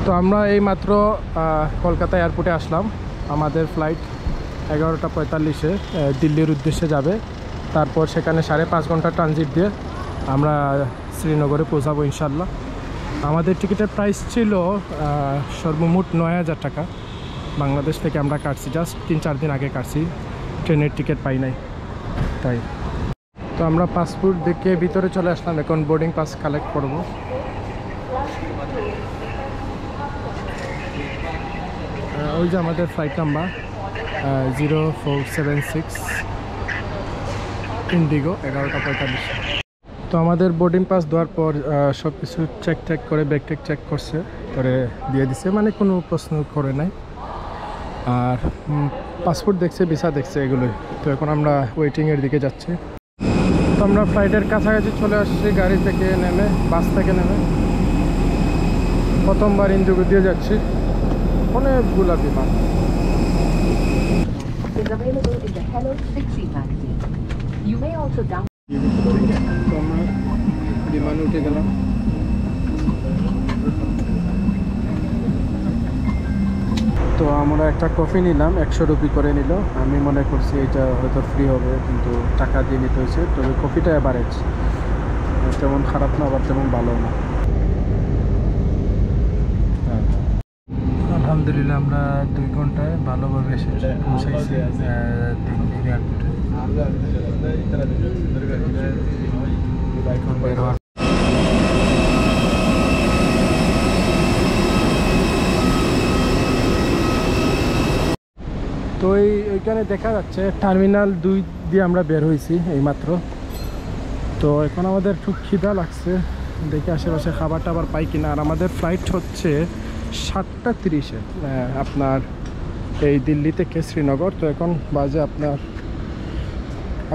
তো আমরা এই মাত্র কলকাতা এয়ারপোর্টে আসলাম। আমাদের ফ্লাইট 11টা 45-এ দিল্লির উদ্দেশ্যে যাবে। তারপর সেখানে 5.5 ঘন্টা ট্রানজিট দিয়ে আমরা শ্রীনগরে পৌঁছাবো ইনশাল্লাহ। আমাদের টিকিটের প্রাইস ছিল সর্বমোট 9,000 টাকা। বাংলাদেশ থেকে আমরা কাটছি, জাস্ট 3-4 দিন আগে কাটছি, ট্রেনের টিকিট পাই নাই তাই। তো আমরা পাসপোর্ট দেখে ভিতরে চলে আসলাম, এখন বোর্ডিং পাস কালেক্ট করবো। ওই যে আমাদের ফ্লাইট নাম্বার 0476 ইন্ডিগো 11টা 45। তো আমাদের বোর্ডিং পাস দেওয়ার পর সব কিছু চেক করে ব্যাগ চেক করছে, করে দিয়ে দিছে, মানে কোনো প্রশ্ন করে নাই। আর পাসপোর্ট দেখছে, ভিসা দেখছে, এগুলোই। তো এখন আমরা ওয়েটিংয়ের দিকে যাচ্ছি। তো আমরা ফ্লাইটের কাছাকাছি চলে আসছি, গাড়ি থেকে নেমে, বাস থেকে নেমে। প্রথমবার ইন্ডিগো দিয়ে যাচ্ছি, অনেকগুলা বিমান। বিমান উঠে গেলাম। তো আমরা একটা কফি নিলাম, 100 রুপি করে নিল। আমি মনে করছি এটা হয়তো ফ্রি হবে, কিন্তু টাকা দিয়ে নিতে হয়েছে। তবে কফিটা অ্যাভারেজ, তেমন খারাপ না আবার তেমন ভালো না। আলহামদুলিল্লাহ আমরা 2 ঘন্টায় ভালোভাবে এসে পৌঁছাইছি দিল্লি এয়ারপোর্টে। তো এইখানে দেখা যাচ্ছে টার্মিনাল 2 দিয়ে আমরা বের হয়েছি এইমাত্র। তো এখন আমাদের একটু খিদা লাগছে, দেখে আশেপাশে খাবার টাবার পাই কিনা। আর আমাদের ফ্লাইট হচ্ছে 7টা 30-এ আপনার এই দিল্লি থেকে শ্রীনগর। তো এখন বাজে আপনার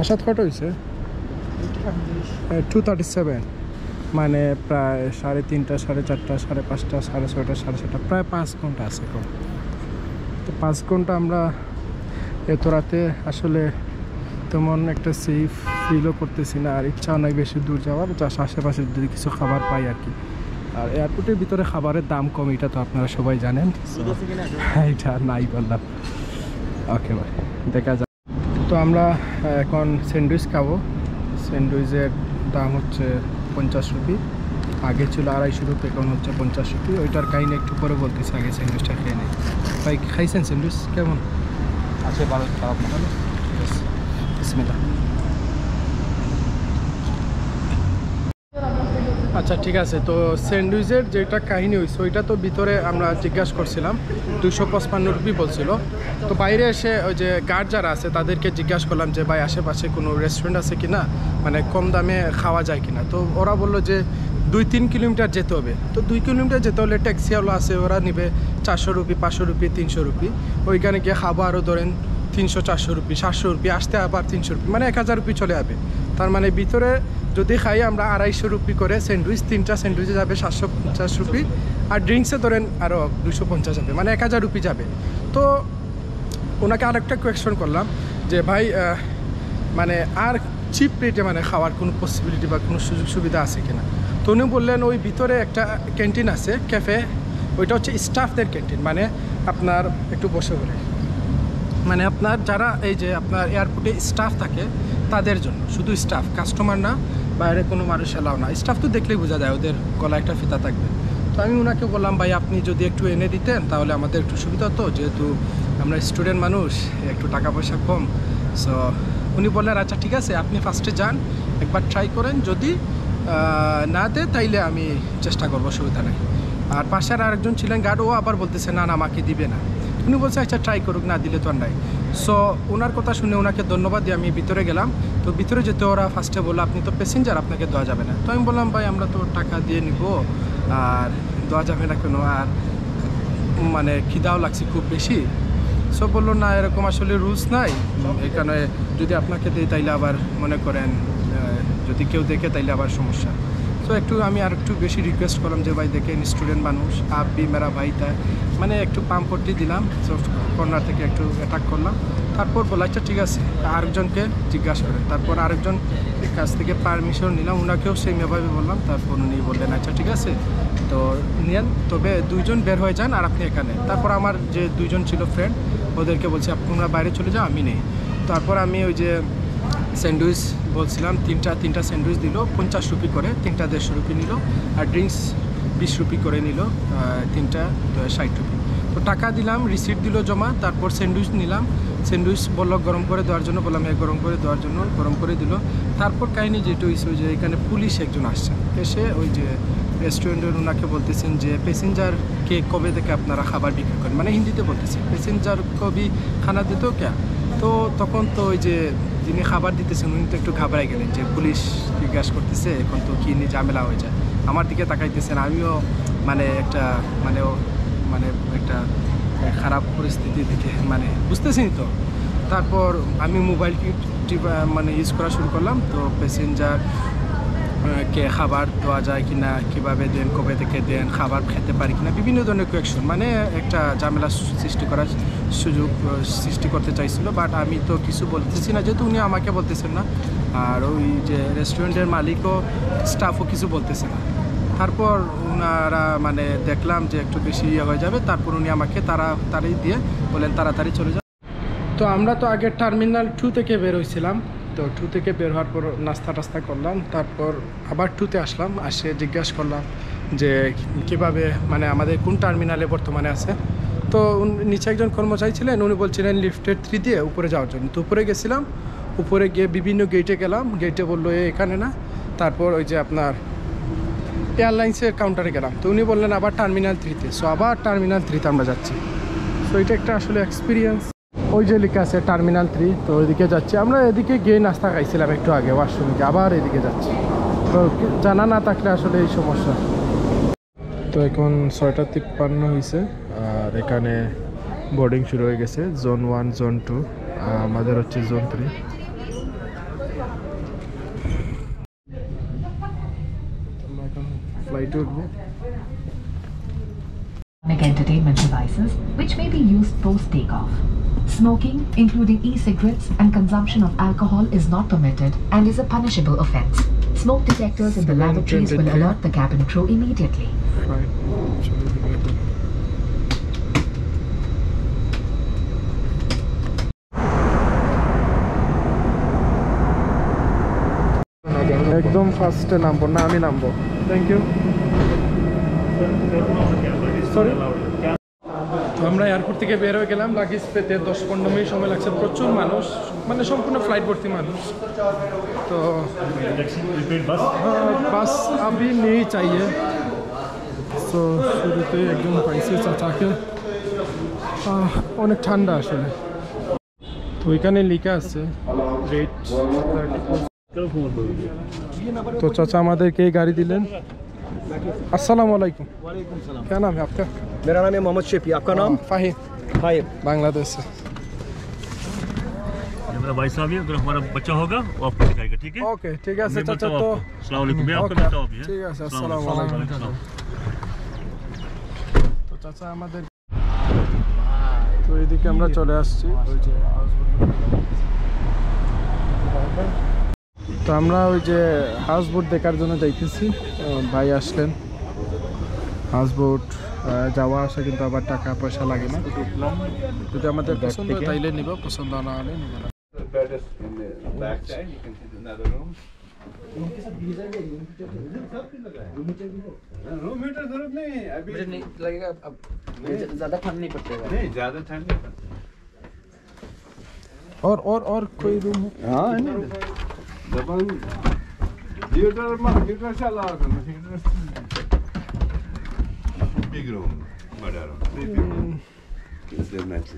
আসাদ কটা হয়েছে 2:37, মানে প্রায় 3:30, 4:30, 5:30, 6:30, 6:30, প্রায় 5 ঘন্টা আছে এখন। তো 5 ঘন্টা আমরা এত রাতে আসলে তেমন একটা সেফ ফিলও করতেছি না, আর ইচ্ছাও নাই বেশি দূর যাওয়ার। জাস্ট আশেপাশে যদি কিছু খাবার পাই আর কি। আর এয়ারপোর্টের ভিতরে খাবারের দাম কম, এটা তো আপনারা সবাই জানেন। এটা নাই বললাম। ওকে ভাই, দেখা যাক। তো আমরা এখন স্যান্ডউইচ খাবো। স্যান্ডউইচের দাম হচ্ছে 50 রুপি, আগে ছিল 250 রুপি, এখন হচ্ছে 50 রুপি। ওইটার কাহিনি একটু পরে বলতেছে, আগে স্যান্ডউইচটা খেয়ে নেই। ভাই খাইছেন স্যান্ডউইচ? কেমন আছে? ভালো, খারাপ না? ভালো। বিসমিল্লাহ। আচ্ছা ঠিক আছে। তো স্যান্ডউইচের যেটা কাহিনী হয়েছে ওইটা তো ভিতরে আমরা জিজ্ঞাসা করছিলাম, 255 রুপি বলছিল। তো বাইরে এসে ওই যে গার্ড যারা আছে তাদেরকে জিজ্ঞাসা করলাম যে ভাই আশেপাশে কোনো রেস্টুরেন্ট আছে কিনা, মানে কম দামে খাওয়া যায় কিনা। তো ওরা বললো যে 2-3 কিলোমিটার যেতে হবে। তো 2 কিলোমিটার যেতে হলে ট্যাক্সিওয়ালা আছে, ওরা নিবে 400 রুপি, 500 রুপি, 300 রুপি। ওইখানে গিয়ে খাবো আরও ধরেন 300-400 রুপি, 700 রুপি, আসতে আবার 300 রুপি, মানে 1000 রুপি চলে যাবে। তার মানে ভিতরে যদি খাই আমরা 250 রুপি করে স্যান্ডউইচ, 3টা স্যান্ডউইচে যাবে 750 রুপি, আর ড্রিঙ্কসে ধরেন আরও 250 যাবে, মানে 1000 রুপি যাবে। তো ওনাকে আরেকটা কোয়েশ্চন করলাম যে ভাই মানে আর চিপ রেটে মানে খাওয়ার কোনো পসিবিলিটি বা কোনো সুযোগ সুবিধা আছে কিনা। তো উনি বললেন ওই ভিতরে একটা ক্যান্টিন আছে, ক্যাফে, ওইটা হচ্ছে স্টাফদের ক্যান্টিন, মানে আপনার একটু বসে বলে, মানে আপনার যারা এই যে আপনার এয়ারপোর্টে স্টাফ থাকে তাদের জন্য, শুধু স্টাফ, কাস্টমার না, বাইরে কোনো মানুষ এলাও না। স্টাফ তো দেখলেই বোঝা যায়, ওদের গলায় একটা ফিতা থাকবে। তো আমি ওনাকে বললাম ভাই আপনি যদি একটু এনে দিতেন তাহলে আমাদের একটু সুবিধা হতো, যেহেতু আমরা স্টুডেন্ট মানুষ, একটু টাকা পয়সা কম। সো উনি বললেন আচ্ছা ঠিক আছে, আপনি ফার্স্টে যান, একবার ট্রাই করেন, যদি না দেয় তাইলে আমি চেষ্টা করবো, অসুবিধা নেই। আর পাশে আর আরেকজন ছিলেন গার্ড, ও আবার বলতেছে না না আমাকে দিবে না। উনি বলছে আচ্ছা ট্রাই করুক, না দিলে তো আর নাই। সো ওনার কথা শুনে ওনাকে ধন্যবাদ দিয়ে আমি ভিতরে গেলাম। তো ভিতরে যেতে ওরা ফার্স্টে বললো আপনি তো প্যাসেঞ্জার, আপনাকে দেওয়া যাবে না। তো আমি বললাম ভাই আমরা তো টাকা দিয়ে নিব, আর দেওয়া যাবে না কেন, আর মানে খিদাও লাগছে খুব বেশি। সো বললো না এরকম আসলে রুলস নাই, এখানে যদি আপনাকে দিই তাইলে আবার মনে করেন যদি কেউ দেখে তাইলে আবার সমস্যা। তো একটু আমি আর একটু বেশি রিকোয়েস্ট করলাম যে ভাই দেখেন স্টুডেন্ট মানুষ, আপ বি মেরা ভাই, তাই মানে একটু পাম্প পট্টি দিলাম, সো কর্নার থেকে একটু অ্যাটাক করলাম। তারপর বলা আচ্ছা ঠিক আছে, আরেকজনকে জিজ্ঞাসা করেন। তারপর আরেকজন কাছ থেকে পারমিশন নিলাম, ওনাকেও সেমভাবে বললাম। তারপর উনি বললেন আচ্ছা ঠিক আছে, তো নেন, তবে 2 জন বের হয়ে যান আর আপনি এখানে। তারপর আমার যে 2 জন ছিল ফ্রেন্ড, ওদেরকে বলছি আপনারা বাইরে চলে যাও, আমি নেই। তারপর আমি ওই যে স্যান্ডউইচ বলছিলাম, তিনটা স্যান্ডউইচ দিল 50 রুপি করে, 3টা 150 রুপি নিল, আর ড্রিঙ্কস 20 রুপি করে নিল, 3টা 60 রুপি। তো টাকা দিলাম, রিসিট দিল জমা। তারপর স্যান্ডউইচ নিলাম, স্যান্ডউইচ বললো গরম করে দেওয়ার জন্য, বললাম হ্যাঁ গরম করে দেওয়ার জন্য, গরম করে দিল। তারপর কাহিনি যেটা হয়েছে ওই যে এখানে পুলিশ একজন আসছে, এসে ওই যে রেস্টুরেন্টের ওনাকে বলতেছেন যে প্যাসেঞ্জারকে কবে থেকে আপনারা খাবার বিক্রি করেন, মানে হিন্দিতে বলতেছেন প্যাসেঞ্জার কবি খানা দিত কে। তো তখন তো ওই যে যিনি খাবার দিতেছেন উনি তো একটু ঘাবড়াই গেলেন যে পুলিশ জিজ্ঞাসা করতেছে, এখন তো কী নিয়ে ঝামেলা হয়ে যায়। আমার দিকে তাকাইতেছেন, আমিও মানে একটা একটা খারাপ পরিস্থিতি দিকে মানে বুঝতেছি তো। তারপর আমি মোবাইল মানে ইউজ করা শুরু করলাম। তো প্যাসেঞ্জার কে খাবার দেওয়া যায় কিনা, কীভাবে দেন, কবে থেকে দেন, খাবার খেতে পারি কিনা, বিভিন্ন ধরনের কোয়েকশন, মানে একটা ঝামেলা সৃষ্টি করার সুযোগ সৃষ্টি করতে চাইছিল। বাট আমি তো কিছু বলতেছি না, যেহেতু উনি আমাকে বলতেছেন না, আর ওই যে রেস্টুরেন্টের মালিকও স্টাফও কিছু বলতেছে না। তারপর ওনারা মানে দেখলাম যে একটু বেশি হয়ে যাবে, তারপর উনি আমাকে তাড়াতাড়ি দিয়ে বলেন তাড়াতাড়ি চলে যান। তো আমরা তো আগে টার্মিনাল 2 থেকে বের হয়েছিলাম। তো 2 থেকে বের হওয়ার পর নাস্তা টাস্তা করলাম, তারপর আবার 2তে আসলাম, আসে জিজ্ঞাসা করলাম যে কিভাবে মানে আমাদের কোন টার্মিনালে বর্তমানে আছে। তো নিচে একজন কর্মচারী ছিলেন, উনি বলছিলেন লিফটের 3 দিয়ে উপরে যাওয়ার জন্য। তো উপরে গেছিলাম, উপরে গিয়ে বিভিন্ন গেটে গেলাম, গেটে বললো এখানে না। তারপর ওই যে আপনার এয়ারলাইন্সের কাউন্টারে গেলাম, তো উনি বললেন আবার টার্মিনাল 3তে। সো আবার টার্মিনাল 3তে আমরা যাচ্ছি। সো এটা একটা আসলে এক্সপিরিয়েন্স। ওই যে লেখা আছে টার্মিনাল 3, তো ওইদিকে যাচ্ছি আমরা। এদিকে গিয়ে নাস্তা খাইছিলাম একটু আগে ওয়াশরুমে, আবার এদিকে যাচ্ছি। তো জানা না থাকলে আসলে এই সমস্যা। তো এখন 6:53 হয়েছে, আর এখানে বোর্ডিং শুরু হয়ে গেছে। জোন 1, জোন 2, আমাদের হচ্ছে জোন 3। ফ্লাইটে উঠবো। Entertainment devices which may be used post takeoff. Smoking, including e-cigarettes and consumption of alcohol, is not permitted and is a punishable offense. Smoke detectors in the lavatories will alert the cabin crew immediately. একদম ফার্স্টে নামবো না, আমি নামবো। Thank you. Sorry. তো আমরা airport থেকে বের হয়ে গেলাম, লাগেজ পেতে 10-15 মিনিট সময় লাগছে। প্রচুর মানুষ, মানে সম্পূর্ণ ফ্লাইট ভর্তি মানুষ। তো বাস আবি নেই চাইয়ে। তো শুরুতে একদম পাইছে চাচাকে, অনেক ঠান্ডা আসলে। তো ওইখানে লেখা আছে রেট। तो चाचा আমাদেরকে এই গাড়ি দিলেন। अस्सलाम वालेकुम। क्या नाम है आपका? मेरा नाम है मोहम्मद शेफी। आपका नाम? फाहिम। फाहिम, बांग्लादेश से। मेरा भाई साहब है, अगर हमारा बच्चा होगा वो आपको दिखाएगा, ठीक है? ओके ठीक है चाचा। तो अस्सलाम वालेकुम, मैं आपको मिलता हूं अभी। ठीक है अस्सलाम वालेकुम। তো চাচা আমাদের, তো এইদিকে আমরা চলে আসছি। ওই যে তো আমরা ওই যে হাউস বোট দেখার জন্য যাইতেছি। ভাই আসলেন। হাউস বোট যাওয়া আসা কিন্তু আবার টাকা পয়সা লাগে না, যদি আমাদের পছন্দ হয় তাইলে নিব, পছন্দ না হলে নিব না। रूम हीटर जरूरत नहीं है, अभी नहीं लगेगा। अब ज्यादा ठंड नहीं पड़ेगा। नहीं ज्यादा ठंड नहीं पड़ता। और कोई रूम है? हाँ है ना, जबान हीटर में हीटर चला रहा है। हीटर बिग रूम, बड़ा रूम। इसलिए मैच।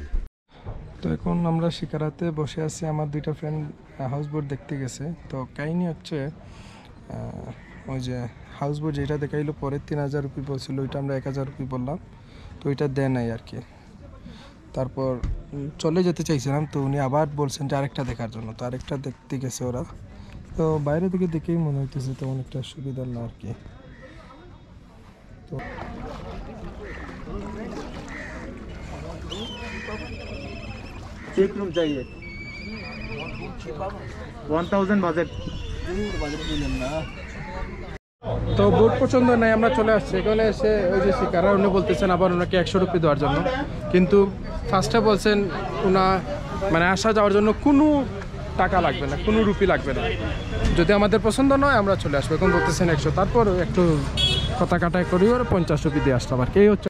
তো এখন আমরা শিকারাতে বসে আছি, আমার 2টা ফ্রেন্ড হাউস বোট দেখতে গেছে। তো কাহিনি হচ্ছে ওই যে হাউস বোট যেটা দেখাইলো পরে 3000 রুপি বলছিল, ওইটা আমরা 1000 রুপি বললাম, তো ওইটা দেয় নাই আর কি। তারপর চলে যেতে চাইছিলাম, তো উনি আবার বলছেন যে আরেকটা দেখার জন্য। তো আরেকটা দেখতে গেছে ওরা। তো বাইরে থেকে দেখেই মনে হইতেছে তেমন একটা সুবিধার না আর কি। তো एक रूम चाहिए 1000 बजट। তো তো বুট পছন্দ নাই, আমরা চলে আসছি এখানে এসে ওই যে শিকারা উনি বলতেছেন আবার ওনাকে 100 রুপি দেওয়ার জন্য, কিন্তু ফার্স্টে বলছেন ওনা মানে আসা যাওয়ার জন্য কোনো টাকা লাগবে না, কোনো রুপি লাগবে না, যদি আমাদের পছন্দ নয় আমরা চলে আসবো। এখন বলতেছেন 100, তারপর একটু কথা কাটাই করি ওর 50 রুপি দিয়ে আসলাম আর কি। এই হচ্ছে